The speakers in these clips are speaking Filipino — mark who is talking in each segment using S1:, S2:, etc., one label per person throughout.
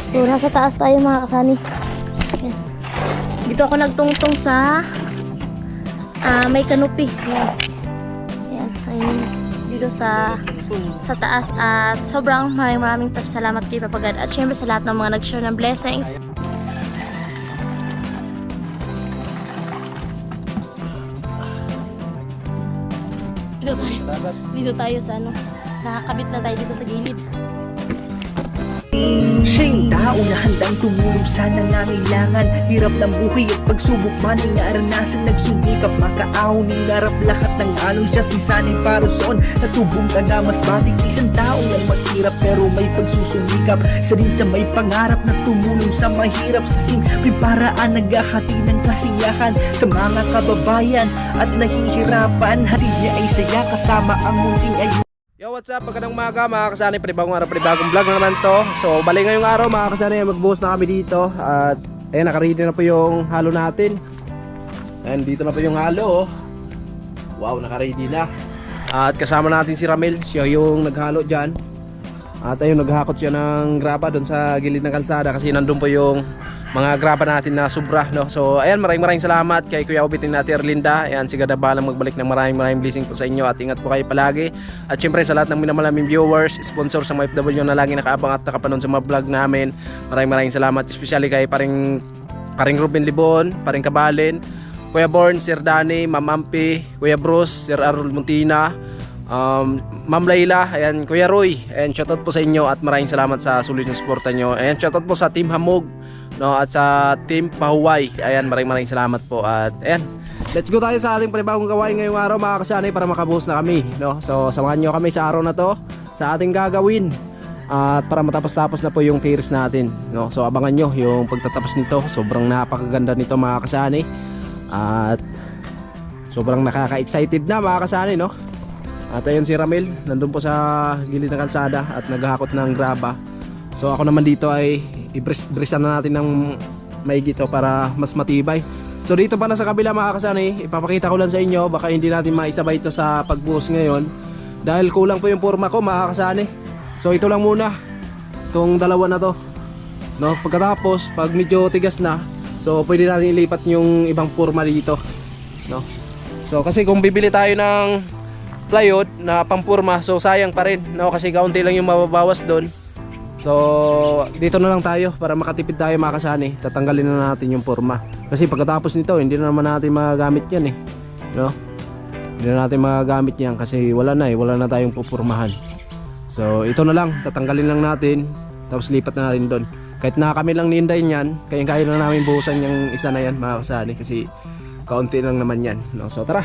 S1: So nasa taas tayo mga kasani. Ayan. Dito ako nagtungtong sa may canopy. Ayan. Ayan. Ayun. Dito sa taas at sobrang maraming salamat kay Papa God at syempre sa lahat ng mga nag-share ng blessings. Dito tayo sa ano, nakakabit na tayo dito sa gilid.
S2: Siya'y tao na handang tumulong sa nangangailangan. Hirap ng buhay at pagsubok man ay naranasan. Nagsumikap makaahon ng narap lahat ng alon siya sisanay para soon. Natubong ka na mas matik isang tao ang maghirap pero may pagsusumikap. Isa din sa may pangarap na tumulong sa mahirap. Sa simpleng paraan naghahati ng kasiyahan sa mga kababayan at nahihirapan. Hatid niya ay saya kasama ang munting ay.
S3: Yo, what's up? Magandang umaga mga kasanay, panibagong araw, panibagong vlog na naman to. So, bali ngayong araw mga kasanay, magbuhos na kami dito. At ayun, nakaready na po yung halo natin. And dito na po yung halo. Wow, nakaready na. At kasama natin si Ramel, siya yung naghalo dyan. At ayun, naghakot siya ng graba doon sa gilid ng kalsada kasi nandun po yung mga graba natin na sobra, no? So ayan, maraming salamat kay Kuya Ubitin natin Erlinda. Ayan, sigada balang magbalik ng maraming blessing po sa inyo at ingat po kayo palagi. At syempre sa lahat ng minamalaming viewers, sponsor sa mga FW na lagi nakaabang at nakapanood sa mga vlog namin, maraming salamat, especially kay paring Ruben Libon, paring Kabalin, Kuya Born, Sir Danny, Ma'am Ampi, Kuya Bruce, Sir Arul Muntina, Ma'am Layla, ayan, Kuya Roy. Ayan, shoutout po sa inyo at maraming salamat sa sulit na suporta nyo. Ayan, shoutout po sa Team Hamog, no, at sa Team Pahuway. Ayan, maraming salamat po. At ayan, let's go tayo sa ating panibagong gawain ngayong araw mga kasanay para makabuhos na kami, no? So samahan nyo kami sa araw na to sa ating gagawin at para matapos-tapos na po yung tiris natin, no? So abangan nyo yung pagtatapos nito. Sobrang napakaganda nito mga kasanay at sobrang nakaka-excited na mga kasanay, no? At ayun si Ramel, nandun po sa gilid ng kalsada at naghahakot ng graba. So ako naman dito ay i-brisan na natin ng maigito para mas matibay. So dito pala sa kabila mga kasanay, ipapakita ko lang sa inyo, baka hindi natin maisabay ito sa pagbuhos ngayon dahil kulang po yung forma ko mga kasanay. So ito lang muna, itong dalawa na to, no? Pagkatapos pag medyo tigas na, so pwede natin ilipat yung ibang forma dito, no? So kasi kung bibili tayo ng plywood na pampurma, so sayang pa rin, no? Kasi kaunti lang yung mababawas doon. So dito na lang tayo para makatipid tayo mga kasanay. Tatanggalin na natin yung forma kasi pagkatapos nito hindi na naman natin magagamit yan, no? Hindi na natin magagamit yan kasi wala na tayong pupurmahan. So ito na lang, tatanggalin lang natin tapos lipat na natin doon. Kahit na kami lang ninday yan, kaya na namin buhusan yung isa na yan mga kasanay kasi kaunti lang naman yan, no? So tara.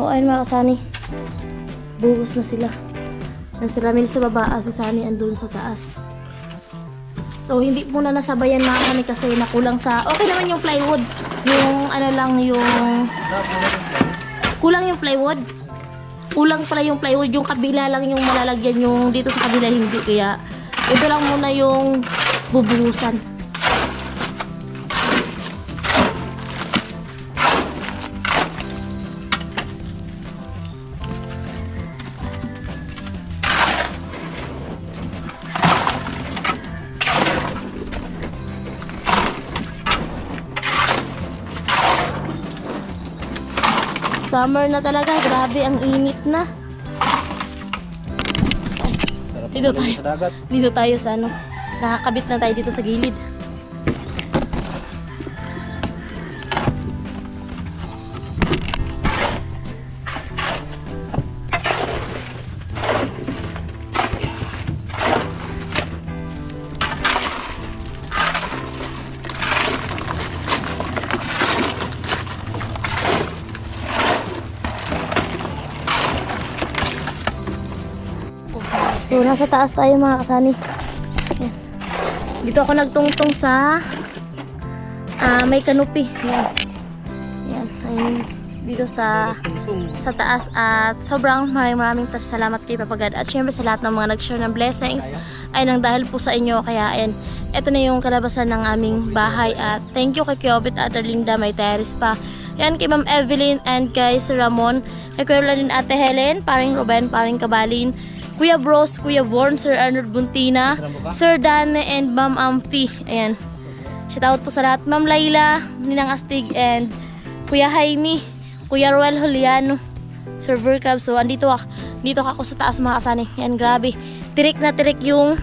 S1: So, ayun mga kasani. Buhos na sila. Nasa ramin sa baba, si Sunny andun sa taas. So, hindi muna nasabayan mga kasani kasi nakulang sa... Okay naman yung plywood. Yung ano lang yung... Kulang yung plywood. Kulang pala yung plywood. Yung kabila lang yung malalagyan, yung dito sa kabila hindi. Kaya, ito lang muna yung bubuhusan. Summer na talaga, grabe ang init na.
S3: Sarap
S1: Dito
S3: na
S1: tayo.
S3: sa dagat.
S1: Dito tayo sa ano, nakakabit na tayo dito sa gilid. So, nasa taas tayo mga kasani. Yan. Dito ako nagtungtong sa may canopy. Yan. Yan. Ayun. Dito sa taas at sobrang maraming salamat kay Papa God at syempre sa lahat ng mga nag-share ng blessings ay nang dahil po sa inyo. Kaya ayan, ito na yung kalabasan ng aming bahay at thank you kay Kiobit at Linda, may terrace pa. Yan kay Ma'am Evelyn and kay Sir Ramon, kay Kuya Rolin, Ate Helen, paring Ruben, paring Kabalin, Kuya Bros, Kuya Born, Sir Arnold Buntina, Sir Dane, and Ma'am Amphi. Ayan. Shout out po sa lahat. Ma'am Layla, Ninang Astig, and Kuya Jaime, Kuya Roel Juliano, Sir Vercab. So, dito ako sa taas mga kasani. Ayan, grabe. Tirik na tirik yung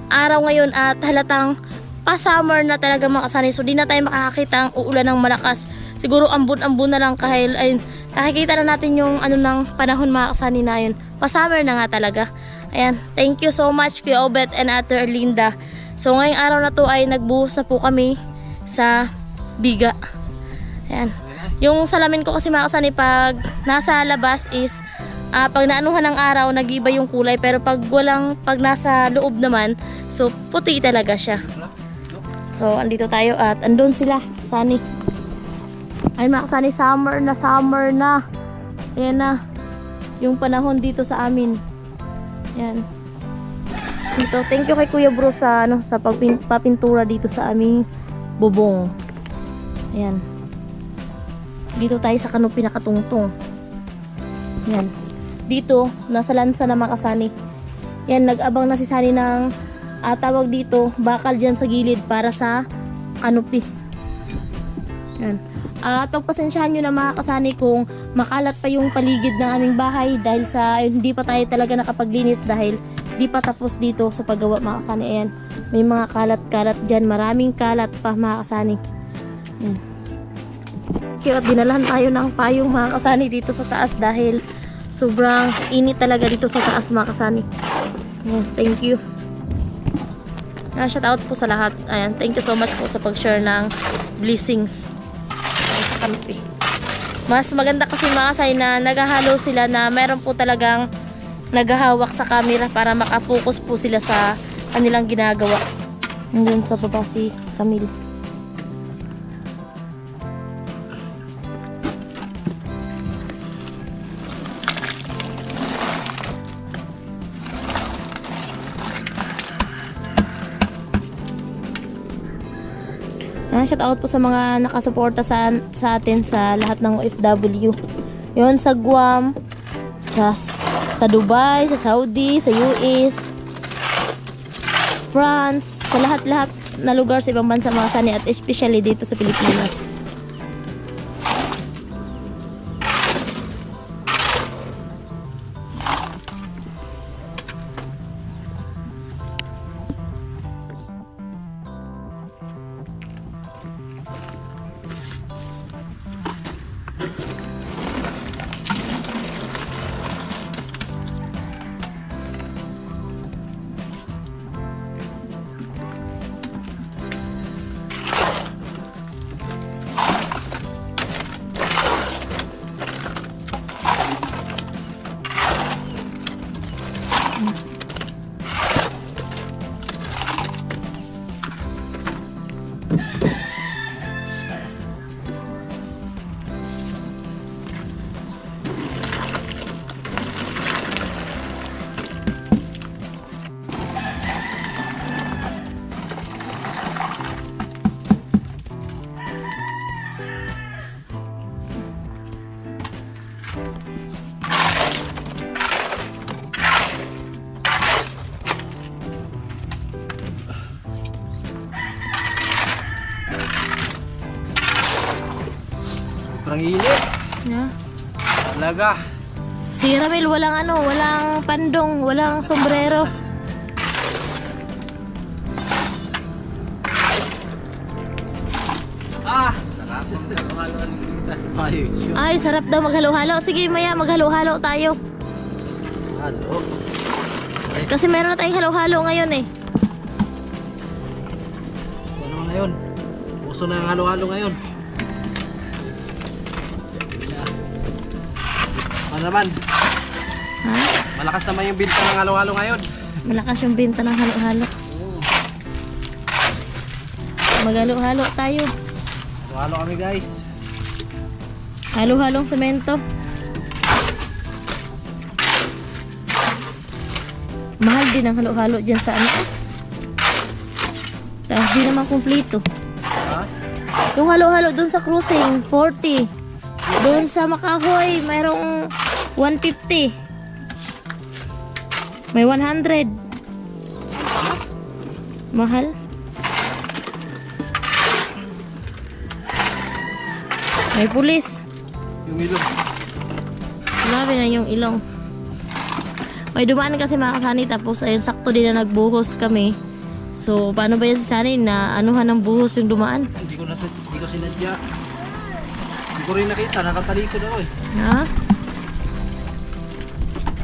S1: araw ngayon at halatang pa-summer na talaga mga kasani. So, di na tayo makakakita ang uulan ng malakas. Siguro ambon-ambon na lang kahit ayun, nakikita na natin yung ano ng panahon mga kasani na yun. Pa-summer na nga talaga. Ayan, thank you so much Kuya Obet and Ate Erlinda. So ngayong araw na to ay nagbuhos na po kami sa biga. Ayan. Yung salamin ko kasi mga kasani pag nasa labas is pag naanuhan ng araw nag-iba yung kulay, pero pag nasa loob naman, so puti talaga siya. So andito tayo at andun sila, Sunny. Ayun mga kasani, summer na. Ayan na yung panahon dito sa amin. Ayan. Dito, thank you kay Kuya Bro sa sa papintura dito sa aming bubong. Ayan. Dito tayo sa canopy nakatungtong. Ayan. Dito, nasa lansa na mga kasani. Ayan, nag-abang na si Sunny ng tawag dito, bakal dyan sa gilid para sa canopy. Ayan. Pagpasensyahan nyo na mga kasani kung makalat pa yung paligid ng aming bahay dahil sa hindi pa tayo talaga nakapaglinis dahil di pa tapos dito sa paggawa mga kasani. Ayan, may mga kalat-kalat dyan, maraming kalat pa mga kasani. Ayan. Kaya dinalahan tayo ng payong mga kasani dito sa taas dahil sobrang init talaga dito sa taas mga kasani. Ayan, thank you. Shout out po sa lahat. Ayan, thank you so much po sa pag-share ng blessings sa canopy. Mas maganda kasi mga kasay na naghahalo sila na meron po talagang naghahawak sa camera para makapokus po sila sa kanilang ginagawa. Nandun sa baba si Camille. Shout out po sa mga nakasuporta sa atin sa lahat ng OFW. Yon sa Guam, sa Dubai, sa Saudi, sa US, France, sa lahat-lahat na lugar sa ibang bansa mga kasani at especially dito sa Pilipinas.
S3: Sobrang init.
S1: Yeah.
S3: Talaga.
S1: Si Ramil walang walang pandong, walang sombrero. Ay, sarap daw maghalo-halo. Sige, maya maghalo-halo tayo.
S3: Halo.
S1: Kasi meron na tayong halo-halo ngayon eh.
S3: Ano naman ngayon? Uso na ang halo-halo ngayon. Ano naman?
S1: Ha?
S3: Malakas naman yung binta ng halo-halo ngayon.
S1: Malakas yung benta ng halo-halo. Maghalo-halo tayo.
S3: Halo-halo kami guys.
S1: Halo-halong semento. Mahal din ang halo-halo dyan sa ano. Tapos di naman kumplito.
S3: Ha?
S1: Yung halo-halo dun sa cruising, 40. Dun sa Makahoy, mayroong 150. May 100. Mahal. May pulis.
S3: Yung ilong.
S1: Grabe na yung ilong. May dumaan kasi mga kasani, tapos ayun sakto din na nagbuhos kami. So paano ba yan si Sani na anuhan ng buhos yung dumaan?
S3: Hindi ko sinadya. Hindi ko rin nakita, nakatalikod ako eh.
S1: Ha?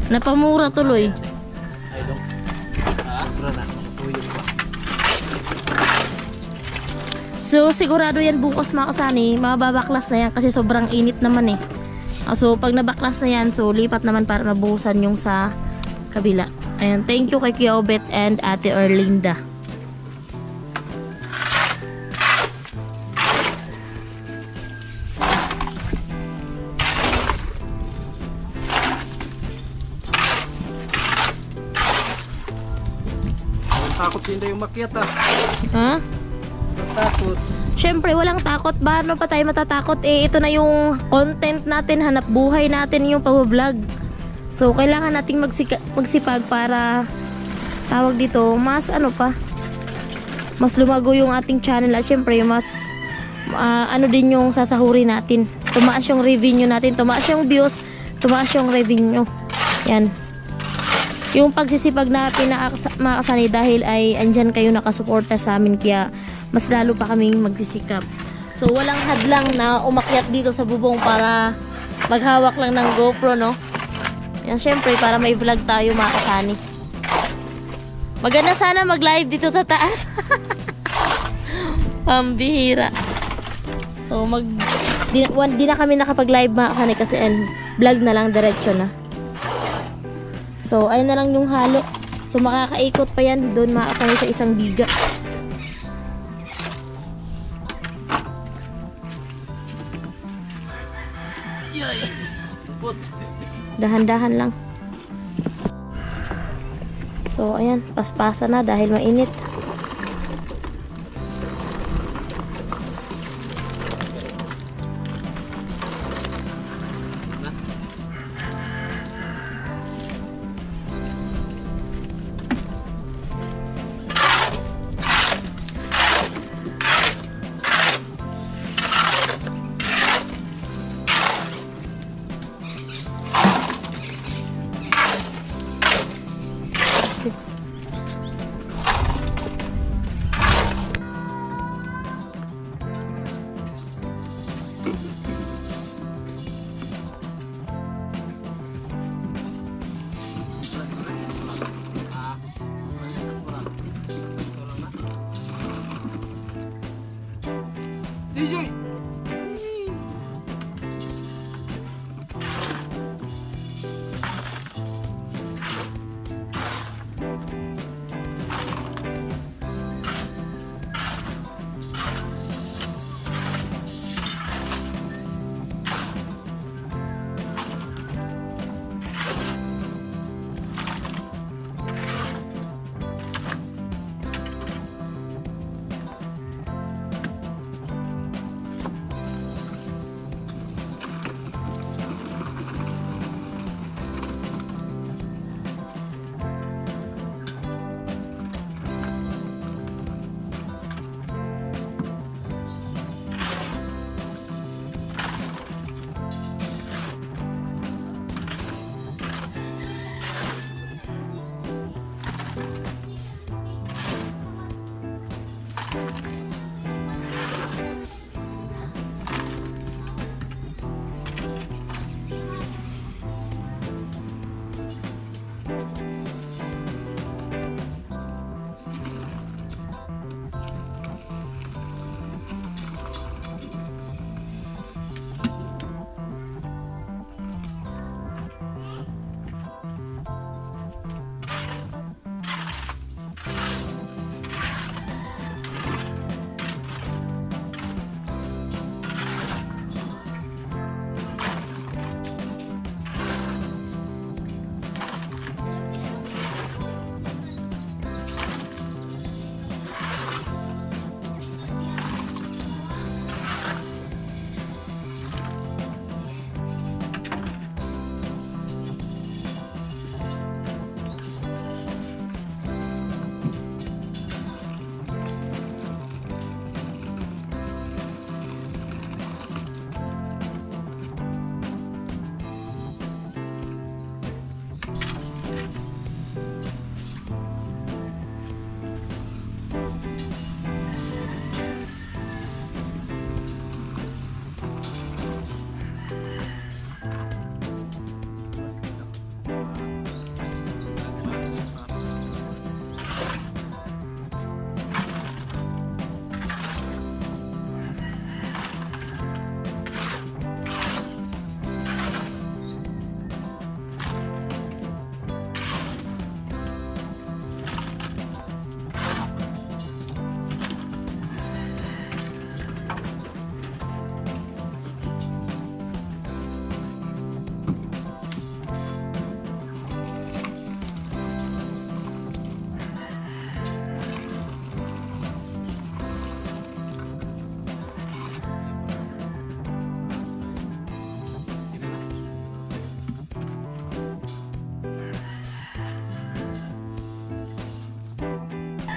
S1: Napamura tuloy.
S3: Ay dong. Sobra na. Tuyok pa.
S1: So sigurado yan bukas mga kasani, mababaklas na yan kasi sobrang init naman eh. So pag nabaklas na yan, so lipat naman para mabuhusan yung sa kabila. Ayan, thank you kay Kuya Obet and Ate Erlinda.
S3: Takot si Inday yung makyat ah.
S1: Ha?
S3: Takot.
S1: Syempre, walang takot. Ba? Ano pa tayo matatakot? Eh, ito na yung content natin, hanap buhay natin yung pag-vlog. So, kailangan nating magsipag para tawag dito, mas ano pa, mas lumago yung ating channel at syempre, mas ano din yung sasahurin natin. Tumaas yung revenue natin, tumaas yung views, tumaas yung revenue. Yan. Yung pagsisipag na pinakasanay dahil ay andyan kayo nakasuporta sa amin kaya mas lalo pa kaming magsisikap. So walang hadlang na umakyat dito sa bubong para maghawak lang ng GoPro, no? Yan, syempre para may vlog tayo mga kasani. Maganda sana mag-live dito sa taas. Pambihira. So di na kami nakapag-live mga kasani kasi vlog na lang diretso na. So ayun na lang yung halo. So makakaikot pa yan doon mga kasani sa isang biga. Dahan-dahan lang. So ayan, paspasan na dahil mainit.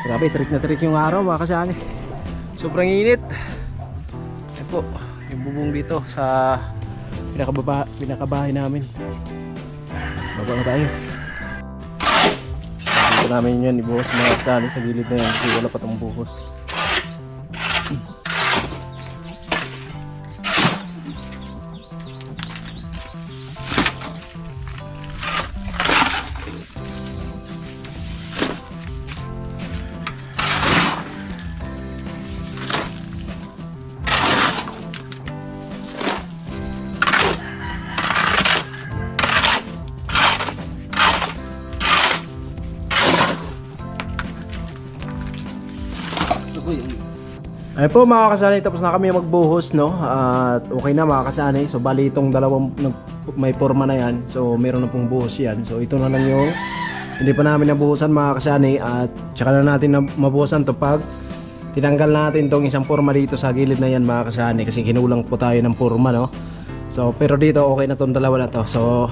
S3: Grabe, trick na trick yung araw mga kasani. Sobrang init. Ayan po, yung bubong dito sa pinakabahay namin. Baba na tayo. Dito namin yan ibuhos mga kasani sa gilid na yan kasi wala pa itong buhos. Ay po mga kasani, tapos na kami magbuhos, no? At okay na mga kasani. So bali itong dalawang may forma na yan. So meron na pong buhos yan. So ito na lang yung hindi pa namin nabuhusan mga kasani. At tsaka na natin na mabuhusan to pag tinanggal natin tong isang forma dito sa gilid na yan mga kasani. Kasi kinulang po tayo ng forma, no? So pero dito okay na tong dalawa na to. So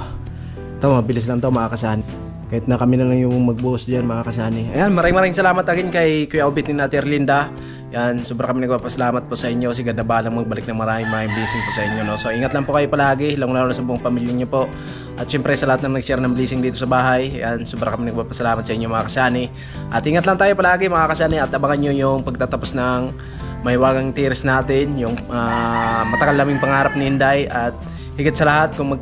S3: ito mabilis lang to mga kasani. Kahit na kami na lang yung magbuhos dyan mga kasani. Ayan, maraming salamat again kay Kuya Obit ni Ate Erlinda. Yan, sobra kami nagpapasalamat po sa inyo. Si God na balang magbalik ng maraming blessing po sa inyo, no? So ingat lang po kayo palagi, lalo na sa buong pamilya niyo po. At syempre sa lahat ng nag-share ng blessing dito sa bahay. Yan, sobra kami nagpapasalamat sa inyo mga kasani. At ingat lang tayo palagi mga kasani. At abangan nyo yung pagtatapos ng Maywagang Tears natin, yung matagal naming pangarap ni Inday. At higit sa lahat kung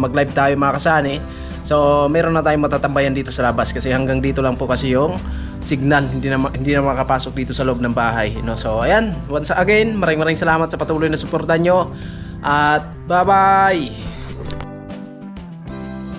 S3: mag-live tayo mga kasani. So meron na tayong matatambayan dito sa labas kasi hanggang dito lang po kasi yung signal, hindi na makapasok dito sa loob ng bahay, no? So ayan, once again, maraming salamat sa patuloy na suporta nyo at bye bye.